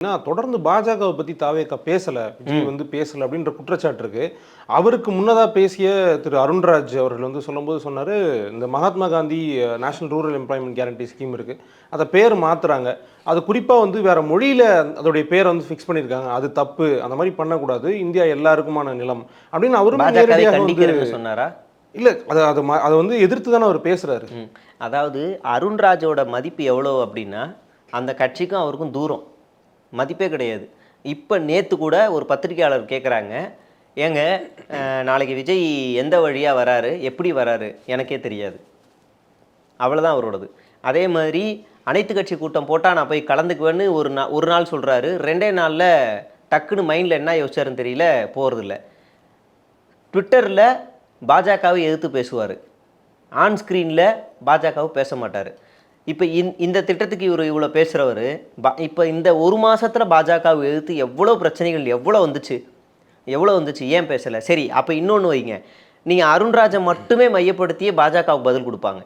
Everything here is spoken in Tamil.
தொடர்ந்து பாஜகவை பத்தி தாவேகா பேசல, விஜய் வந்து பேசல அப்படின்ற குற்றச்சாட்டு இருக்கு. அவருக்கு முன்னதா பேசிய திரு அருண்ராஜ் அவர்கள் வந்து சொல்லும்போது சொன்னாரு, இந்த Mahatma Gandhi national rural employment guarantee scheme இருக்கு. அத பேர் மாத்துறாங்க. அது குறிப்பா வந்து வேற மொழியில அதோடைய பேரை வந்து ஃபிக்ஸ் பண்ணியிருக்காங்க. அது தப்பு. அந்த மாதிரி பண்ணக்கூடாது. இந்தியா எல்லாருக்குமான நிலம் அப்படின்னு அவரும் பாஜகவை நேரடியாக வந்து கண்டிக்கிறேன்னு சொன்னாரா? இல்ல அது அது அதை வந்து எதிர்த்து தானே அவர் பேசுறாரு. அதாவது அருண்ராஜோட மதிப்பு எவ்வளோ அப்படின்னா, அந்த கட்சிக்கும் அவருக்கும் தூரம். மதிப்பே கிடையாது. இப்போ நேற்று கூட ஒரு பத்திரிகையாளர் கேட்குறாங்க, ஏங்க நாளைக்கு விஜய் எந்த வழியாக வராரு, எப்படி வராரு எனக்கே தெரியாது. அவ்வளோதான் அவரோடது. அதே மாதிரி அனைத்து கட்சி கூட்டம் போட்டால் நான் போய் கலந்துக்குவேன்னு ஒரு நாள் சொல்கிறாரு. 2 நாளில் டக்குன்னு மைண்டில் என்ன யோசிச்சாருன்னு தெரியல, போகிறதில்ல. ட்விட்டரில் பாஜகவை எதிர்த்து பேசுவார். ஆன் ஸ்க்ரீனில் பாஜகவை பேச மாட்டார். இப்போ இந்த திட்டத்துக்கு இவ்வளோ பேசுகிறவர், இப்போ இந்த ஒரு மாதத்தில் பாஜகவை எதிர்த்து எவ்வளோ பிரச்சனைகள் எவ்வளோ வந்துச்சு, ஏன் பேசலை? சரி, அப்போ இன்னொன்று வைங்க, நீங்கள் அருண்ராஜை மட்டுமே மையப்படுத்தியே பாஜகவுக்கு பதில் கொடுப்பாங்க.